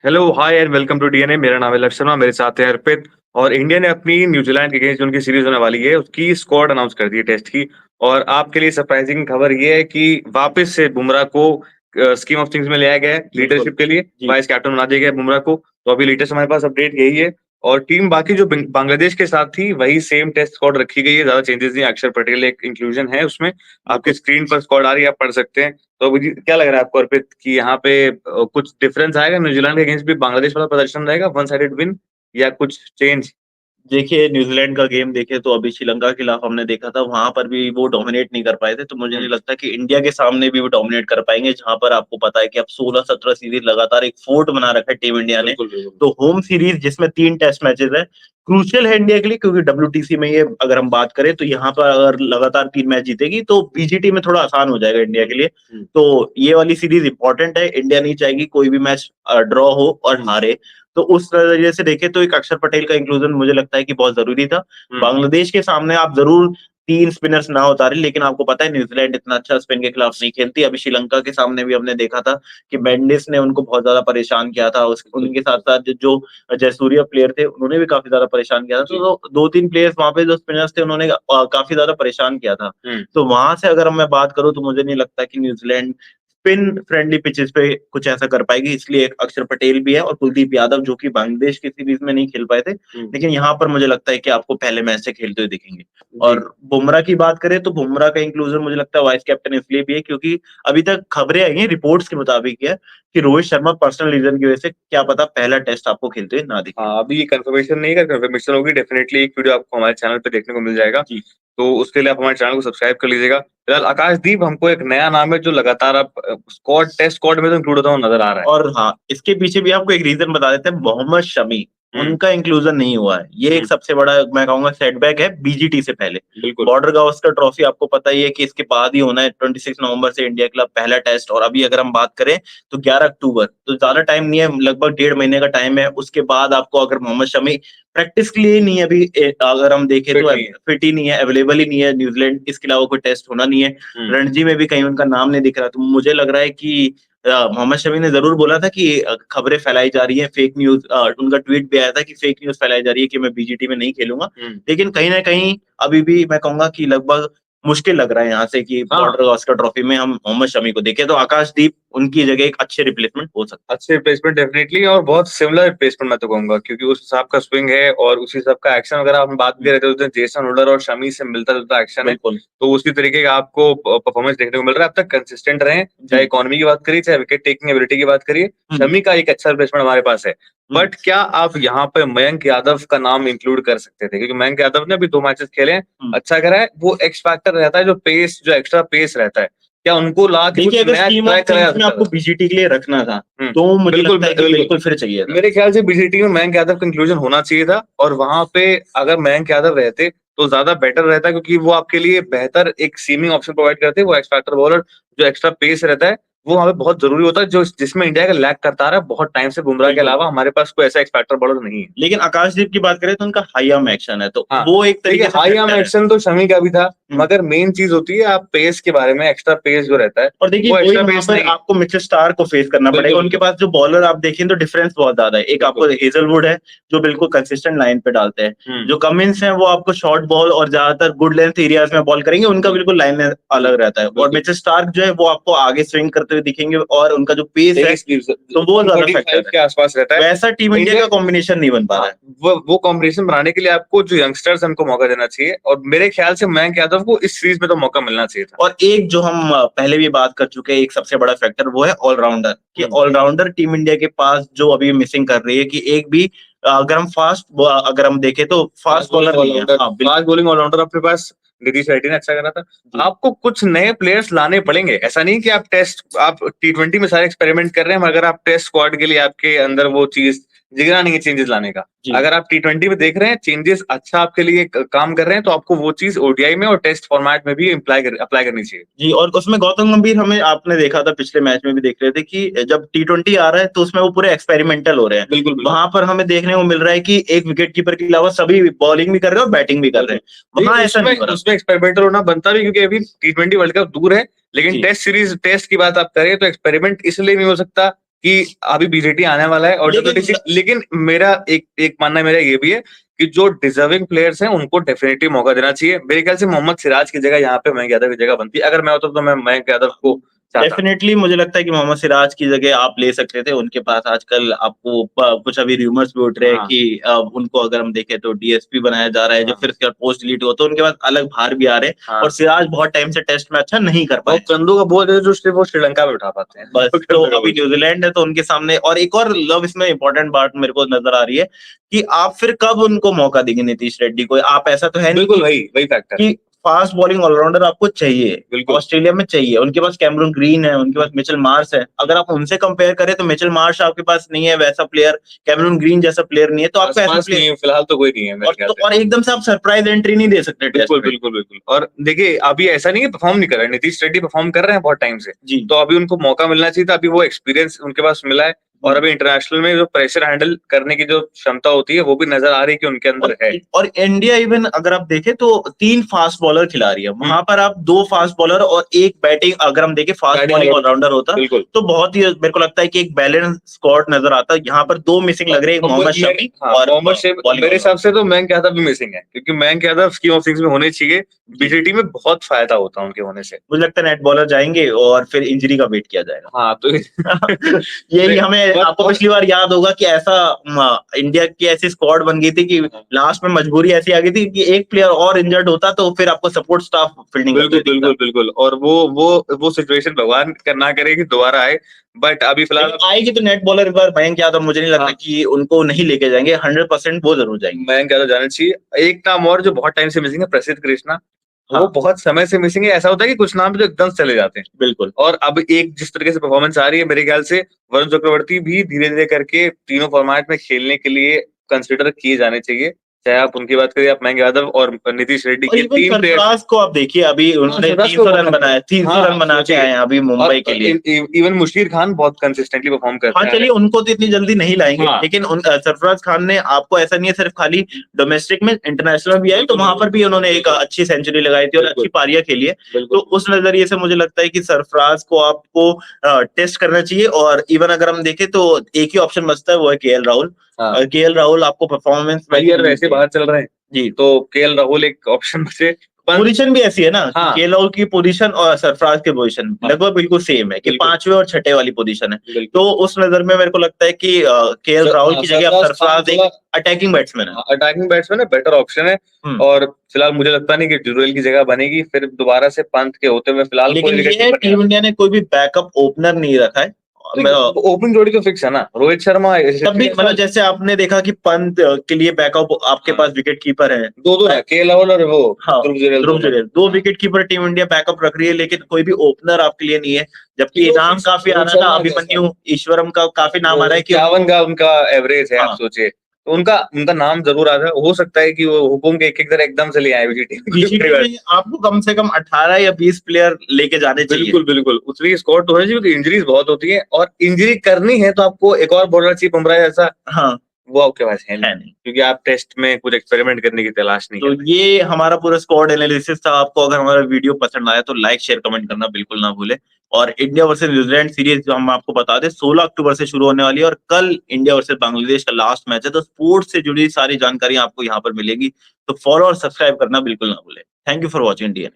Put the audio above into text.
Hello, hi and welcome to DNA. मेरा नाम है लक्ष्य शर्मा, मेरे साथ है अर्पित। और इंडिया ने अपनी न्यूजीलैंड के अगेंस्ट जो उनकी सीरीज होने वाली है, उसकी स्क्वाड अनाउंस कर दी है टेस्ट की। और आपके लिए सरप्राइजिंग खबर ये है कि वापस से बुमराह को स्कीम ऑफ थिंग्स में लिया गया है बिल्कुल, लीडरशिप के लिए। जी। वाइस कैप्टन बना दिया गया है बुमराह को। तो अभी लेटेस्ट हमारे पास अपडेट यही है। और टीम बाकी जो बांग्लादेश के साथ थी, वही सेम टेस्ट स्क्वाड रखी गई है, ज्यादा चेंजेस नहीं। अक्षर पटेल एक इंक्लूजन है उसमें। आपकी बिल्कुल। स्क्रीन पर स्क्वाड आ रही है, आप पढ़ सकते हैं। तो मुझे क्या लग रहा है आपको अर्पित कि यहाँ पे कुछ डिफरेंस आएगा? न्यूजीलैंड के अगेंस्ट भी बांग्लादेश वाला प्रदर्शन रहेगा, वन साइडेड विन, या कुछ चेंज? देखिए, न्यूज़ीलैंड का गेम देखें तो अभी श्रीलंका के खिलाफ हमने देखा था, वहाँ पर भी वो डोमिनेट नहीं कर पाए थे, तो मुझे हुँ, नहीं लगता कि इंडिया के सामने भी वो डोमिनेट कर पाएँगे, जहाँ पर आपको पता है कि अब 16-17 सीरीज़ लगातार एक फोर्ट बना रखा है टीम इंडिया ने। बिल्कुल, बिल्कुल। तो होम सीरीज़ जिसमें 3 टेस्ट मैचेज़ हैं, क्रूशियल है इंडिया के लिए क्योंकि डब्ल्यूटीसी में ये अगर हम बात करें तो यहाँ पर अगर लगातार 3 मैच जीतेगी तो बीजीटी में थोड़ा आसान हो जाएगा इंडिया के लिए। हुँ, तो ये वाली सीरीज़ इम्पोर्टेंट है, इंडिया नहीं चाहेगी कोई भी मैच ड्रॉ हो और हुँ, हारे। तो उस नज़रिए से देखें तो एक अक्षर पटेल का इंक्लूज़न मुझे लगता है कि बहुत ज़रूरी था। हुँ, बांग्लादेश के सामने आप ज़रूर 3 स्पिनर्स ना उतारें, लेकिन आपको पता है न्यूज़ीलैंड इतना अच्छा स्पिन के खिलाफ नहीं खेलती। अभी श्रीलंका के सामने भी हमने देखा था कि मेंडिस ने उनको बहुत ज़्यादा परेशान किया था। उस बिल्कुल। उनके साथ-साथ जो जयसूर्या प्लेयर थे, उन्होंने भी काफ़ी ज़्यादा परेशान किया था। जी। तो 2-3 प्लेयर्स वहाँ पे जो स्पिनर्स थे, उन्होंने काफ़ी ज़्यादा परेशान किया था। हुँ, तो वहाँ से अगर मैं बात करूँ, तो मुझे नहीं लगता कि न्यूज़ीलैंड स्पिन फ्रेंडली पिचेज़ पे कुछ ऐसा कर पाएगी, इसलिए एक अक्षर पटेल भी है और कुलदीप यादव जो कि बांग्लादेश की सीरीज़ में नहीं खेल पाए थे। हुँ, लेकिन यहाँ पर मुझे लगता है कि आपको पहले मैच से खेलते हुए दिखेंगे। जी। और बुमराह की बात करें तो बुमराह का इंक्लूज़न मुझे लगता है वाइस कैप्टन इसलिए भी है क्योंकि अभी तक खबरें आई हैं, रिपोर्ट्स के मुताबिक है कि रोहित शर्मा पर्सनल रीज़न की वजह से क्या पता पहला टेस्ट आपको खेलते हुए ना दिखे। हाँ, अभी ये कन्फर्मेशन नहीं है, अगर कन्फर्मेशन होगी डेफिनिटली एक वीडियो आपको हमारे चैनल पे देखने को मिल जाएगा। जी। तो उसके लिए आप हमारे चैनल को सब्सक्राइब कर लीजिएगा। फिलहाल आकाशदीप हमको एक नया नाम है जो लगातार अब स्क्वाड टेस्ट स्क्वाड में तो इंक्लूड होता हुआ नज़र आ रहा है। और हाँ, इसके पीछे भी आपको एक रीज़न बता देते हैं, मोहम्मद शमी, हुँ, उनका इंक्लूज़न नहीं हुआ है। ये एक हुँ, सबसे बड़ा मैं कहूँगा सेटबैक है बीजीटी से पहले। बिल्कुल। बॉर्डर गावस्कर ट्रॉफी आपको पता ही है कि इसके बाद ही होना है 26 नवंबर से इंडिया के खिलाफ पहला टेस्ट और अभी अगर हम बात करें तो 11 अक्टूबर, तो हुँ, ज़्यादा टाइम नहीं है, लगभग डेढ़ महीने का टाइम है। उसके बाद आपको अगर मोहम्मद शमी प्रैक्टिस के लिए ही नहीं है अभी अगर हम देखें फिट तो नहीं है। फिट ही नहीं है, अवेलेबल ही नहीं है, न्यूज़ीलैंड इसके अलावा कोई टेस्ट होना नहीं है। हुँ, रणजी में भी कहीं उनका नाम नहीं दिख रहा, तो मुझे लग रहा है कि मोहम्मद शमी ने ज़रूर बोला था कि खबरें फैलाई जा रही हैं, फेक न्यूज़ उनका ट्वीट भी आया था कि फेक न्यूज़ फैलाई जा रही है कि मैं बीजीटी में नहीं खेलूँगा। हुँ, लेकिन कहीं न कहीं अभी भी मैं कहूँगा कि लगभग मुश्किल लग रहा है यहाँ से कि हाँ। बॉर्डर गावस्कर ट्रॉफी में हम मोहम्मद शमी को देखें, तो आकाशदीप उनकी जगह एक अच्छे रिप्लेसमेंट हो सकता है। अच्छे रिप्लेसमेंट डेफिनिटली, और बहुत सिमिलर रिप्लेसमेंट मैं तो कहूँगा, क्योंकि उस हिसाब का स्विंग है और उसी हिसाब का एक्शन। अगर आप बात भी हुँ, कर रहे थे उस दिन, जेसन होल्डर और शमी से मिलता-जुलता एक्शन है। बिल्कुल। तो उसी तरीके का आपको परफॉर्मेंस देखने को मिल रहा है। अब तक कंसिस्टेंट रहे हैं, चाहे जी। इकॉनमी की बात करिए, चाहे विकेट टेकिंग एबिलिटी की बात करिए। हुँ, शमी का एक अच्छा रिप्लेसमेंट हमारे पास है। हुँ। बट क्या आप यहाँ पे मयंक यादव का नाम इंक्लूड कर सकते थे? क्योंकि मयंक यादव ने अभी 2 मैचेस खेले हैं, हुँ। अच्छा करा है। वो एक्स फैक्टर रहता है, जो पेस, जो एक्स्ट्रा पेस रहता है। क्या उनको ला के देखिए, कुछ अगर नया स्कीम ट्राई ऑफ करा जा थिंग्स में सकता आपको था? बीजीटी के लिए रखना था, हुँ। तो मुझे बिल्कुल, लगता है कि बिल्कुल। बिल्कुल फिर चाहिए था। मेरे ख़्याल से बीजेटी में मयंक यादव का इंक्लूज़न होना चाहिए था, और वहाँ पे अगर मयंक यादव रहते, तो ज़्यादा बेटर रहता, क्योंकि वो आपके लिए बेहतर एक सीमिंग ऑप्शन प्रोवाइड करते हैं। वो एक्स फैक्टर बॉलर, जो एक्स्ट्रा पेस रहता है, वो वहाँ पे बहुत ज़रूरी होता है, जो जिसमें इंडिया का लैग करता आ रहा है बहुत टाइम से। बुमराह के बिल्कुल। अलावा हमारे पास कोई ऐसा एक्स फैक्टर बॉलर नहीं है। लेकिन आकाशदीप की बात करें तो उनका हाई आर्म एक्शन है, तो हाँ, वो एक देखिए तरीके से हाई आर्म फैक्टर है। एक्शन तो शमी का भी था, हुँ। मगर मेन चीज़ होती है आप पेस के बारे में, एक्स्ट्रा पेस जो रहता है, और देखिए वो वही एक्स्ट्रा वहाँ पेस पर नहीं है। आपको मिचेल स्टार्क को फेस करना पड़ेगा। बिल्कुल, उनके बिल्कुल। पास जो बॉलर आप देखें तो डिफरेंस बहुत ज़्यादा है। एक आपको बिल्कुल। हेज़लवुड है, जो बिल्कुल कंसिस्टेंट लाइन पे डालते हैं। हुँ, जो कमिंस हैं, वो आपको शॉर्ट बॉल और ज़्यादातर गुड लेंथ एरियाज़ में बॉल करेंगे, उनका जी, बिल्कुल लाइन जी, अलग रहता है। और बिल्कुल। मिचेल स्टार्क जो है, वो आपको आगे स्विंग करते हुए दिखेंगे और उनका जो पेस है, 23 लीव्स तो वो ज़्यादा 135 फैक्टर है। के आसपास रहता है। वैसा टीम इंडिया इंडिया का कॉम्बिनेशन नहीं बन पा हाँ, रहा है। वो कॉम्बिनेशन बनाने के लिए आपको जो यंगस्टर्स हैं, उनको मौका देना चाहिए, और मेरे ख्याल से मयंक यादव को इस सीरीज़ में तो मौका मिलना चाहिए था। और एक जो हम पहले भी बात कर चुके हैं, एक सबसे बड़ा फैक्टर वो है ऑलराउंडर, कि हुँ, ऑलराउंडर टीम इंडिया के पास जो अभी मिसिंग कर रही है कि एक भी अगर हम देखें तो फास्ट फास्ट बॉलिंग बॉलर नहीं है। ऑलराउंडर, हाँ, बिल्कुल। फास्ट बॉलिंग ऑलराउंडर अपने पास नीतीश रेड्डी ने अच्छा करा था। जी। आपको कुछ नए प्लेयर्स लाने पड़ेंगे। ऐसा नहीं कि आप टी20 में सारे एक्सपेरिमेंट कर रहे हैं, मगर आप टेस्ट स्क्वाड के लिए आपके अंदर वो चीज़ जिगरा नहीं है चेंजेस लाने का। जी। अगर आप टी20 में देख रहे हैं चेंजेस अच्छा आपके लिए काम कर रहे हैं, तो आपको वो चीज़ ओडीआई में और टेस्ट फॉर्मेट में भी अप्लाई करनी चाहिए। जी, और उसमें गौतम गंभीर हमें आपने देखा था पिछले मैच में भी देख रहे थे कि जब टी20 आ रहा है तो उसमें वो पूरे एक्सपेरिमेंटल हो रहे हैं। बिल्कुल, बिल्कुल। वहाँ पर हमें देखने को मिल रहा है कि एक विकेट कीपर के अलावा सभी बॉलिंग भी कर रहे हैं और बैटिंग भी कर रहे बिल्कुल। हैं। जी, वहाँ ऐसा उसमें नहीं हो रहा। उसमें एक्सपेरिमेंटल होना बनता भी, क्योंकि अभी टी20 वर्ल्ड कप दूर है, लेकिन जी। टेस्ट की बात आप करें तो एक्सपेरिमेंट इसलिए नहीं हो सकता कि अभी बीजेटी आने वाला है और लेकिन मेरा एक मानना मेरा ये भी है कि जो डिजर्विंग प्लेयर्स हैं उनको डेफिनेटली मौका देना चाहिए। मेरे ख्याल से मोहम्मद सिराज की जगह यहाँ पे मयंक यादव की जगह बनती है। अगर मैं होता तो मैं मयंक यादव को डेफिनेटली मुझे लगता है कि मोहम्मद सिराज की जगह आप ले सकते थे। उनके पास आजकल आपको कुछ अभी रूमर्स भी उठ रहे हैं कि उनको अगर हम देखें तो डीएसपी बनाया जा रहा है, जो फिर उसके बाद पोस्ट डिलीट हुआ, तो उनके पास अलग भार भी आ रहे हैं। और सिराज बहुत टाइम से टेस्ट में अच्छा नहीं कर पाए। कंदू का बोल है जो सिर्फ वो श्रीलंका में उठा पाते हैं। बस तो अभी न्यूजीलैंड है तो उनके सामने, और एक और लव इसमें इंपॉर्टेंट बात मेरे को नजर आ रही है कि आप फिर कब उनको मौका देंगे नीतीश रेड्डी को। आप ऐसा तो है नहीं, बिल्कुल वही फैक्टर कि फास्ट बॉलिंग ऑलराउंडर आपको चाहिए, ऑस्ट्रेलिया में चाहिए। उनके पास कैमरून ग्रीन है, उनके पास मिचेल मार्श है। अगर आप उनसे कंपेयर करें तो मिचेल मार्श आपके पास नहीं है वैसा प्लेयर, कैमरून ग्रीन जैसा प्लेयर नहीं है, तो आपको ऐसा प्लेयर फिलहाल तो कोई नहीं है। और एकदम से आप सरप्राइज एंट्री नहीं दे सकते। बिल्कुल। और देखिए अभी ऐसा नहीं है परफॉर्म नहीं कर रहे, नीतीश रेड्डी परफॉर्म कर रहे हैं बहुत टाइम से जी, तो अभी उनको मौका मिलना चाहिए था। अभी वो एक्सपीरियंस उनके पास मिला है और अभी इंटरनेशनल में जो प्रेशर हैंडल करने की जो क्षमता होती है वो भी नजर आ रही है कि उनके अंदर है। और इंडिया इवन अगर आप देखें तो 3 फास्ट बॉलर खिला रही है, वहां पर आप 2 फास्ट बॉलर और एक बैटिंग, अगर हम देखें फास्ट बॉलिंग ऑलराउंडर होता तो बहुत ही मेरे को लगता है कि एक बैलेंस स्क्वाड नजर आता। यहाँ पर 2 मिसिंग लग रहे हैं, मोहम्मद शमी और मोहम्मद शमी। मेरे हिसाब से तो मयंक यादव भी मिसिंग है, क्योंकि Mayank Yadav scheme of things में होने चाहिए। बीजेटी में बहुत फायदा होता है उनके होने से। मुझे लगता है नेट बॉलर जाएंगे और फिर इंजरी का वेट किया जाएगा। हाँ तो यही हमें, आपको पिछली बार याद होगा कि ऐसा इंडिया की ऐसी स्क्वाड बन गई थी कि लास्ट में मजबूरी ऐसी आ गई थी कि एक प्लेयर और इंजर्ड होता तो फिर आपको सपोर्ट स्टाफ फील्डिंग बिल्कुल। और वो सिचुएशन भगवान ना करे कि दोबारा आए, बट अभी फिलहाल आएगी तो नेट बॉलर इस बार मयंक यादव मुझे नहीं लगता कि उनको नहीं लेके जाएंगे। 100% वो जरूर जाएंगे। मयंक यादव जाना चाहिए। एक नाम और जो बहुत टाइम से मिसिंग है, प्रसिद्ध कृष्णा। वो बहुत समय से मिसिंग है। ऐसा होता है कि कुछ नाम जो एकदम चले जाते हैं। बिल्कुल। और अब एक जिस तरीके से परफॉर्मेंस आ रही है, मेरे ख्याल से वरुण चक्रवर्ती भी धीरे धीरे करके तीनों फॉर्मेट में खेलने के लिए कंसिडर किए जाने चाहिए। चाहे आप उनकी बात करिए, आप मयंक यादव और नीतीश रेड्डी के 3 प्लेयर्स को आप देखिए, अभी उन्होंने 300 रन बनाए, 300 रन बना के आए हैं अभी मुंबई के लिए। इवन मुशीर खान बहुत कंसिस्टेंटली परफॉर्म करते हैं। चलिए उनको तो इतनी जल्दी नहीं लाएंगे, लेकिन सरफराज खान ने आपको ऐसा नहीं है सिर्फ खाली डोमेस्टिक में, इंटरनेशनल भी आए तो वहां पर भी उन्होंने एक अच्छी सेंचुरी लगाई थी और अच्छी पारियां खेली है। तो उस नजरिए से मुझे लगता है कि सरफराज को आपको टेस्ट करना चाहिए। और इवन अगर हम देखें तो एक ही ऑप्शन बचता है, वो है केएल राहुल। केएल राहुल आपको परफॉर्मेंस वैसे बाहर चल रहे हैं जी, तो केएल राहुल एक ऑप्शन बचे। पोजीशन भी ऐसी है ना, केएल राहुल की पोजीशन और सरफराज की पोजीशन लगभग बिल्कुल सेम है, कि 5वें और 6ठे वाली पोजीशन है। तो उस नजर में मेरे को लगता है कि केएल राहुल की जगह अब सरफराज एक अटैकिंग बैट्समैन है, बेटर ऑप्शन है। और फिलहाल मुझे लगता नहीं कि जुरेल की जगह बनेगी फिर दोबारा से पंत के होते हुए फिलहाल। लेकिन ये है टीम इंडिया ने कोई भी बैकअप ओपनर नहीं रखा है। ओपनिंग जोड़ी तो फिक्स है ना, रोहित शर्मा। तब भी मतलब जैसे आपने देखा कि पंत के लिए बैकअप आपके पास विकेट कीपर है, दो है, केएल राहुल और वो Dhruv Jurel. 2 wicket keeper team India backup रख रही है, लेकिन कोई भी ओपनर आपके लिए नहीं है। जबकि नाम काफी आ रहा था, अभिमन्यु ईश्वरम का काफी नाम आ रहा है कि 51 का उनका एवरेज है। आप सोचिए तो उनका नाम जरूर आता है। हो सकता है कि वो हुकुम के एक एकदम से ले आए बीजेटी। आपको कम से कम 18 या 20 प्लेयर लेके जाने चाहिए। बिल्कुल उतनी स्क्वाड तो होनी चाहिए, इंजरीज बहुत होती है और इंजरी करनी है तो आपको एक और बॉलर चाहिए, बुमराह जैसा। वो आपके पास है नहीं, क्योंकि आप टेस्ट में कुछ एक्सपेरिमेंट करने की तलाश नहीं। तो ये हमारा पूरा स्क्वाड एनालिसिस था। आपको अगर हमारा वीडियो पसंद आया तो लाइक शेयर कमेंट करना बिल्कुल ना भूले। और इंडिया वर्सेस न्यूजीलैंड सीरीज जो हम आपको बता दें 16 अक्टूबर से शुरू होने वाली है, और कल इंडिया वर्सेस बांग्लादेश का लास्ट मैच है। तो स्पोर्ट्स से जुड़ी सारी जानकारी आपको यहाँ पर मिलेगी, तो फॉलो और सब्सक्राइब करना बिल्कुल ना भूले। Thank you for watching India.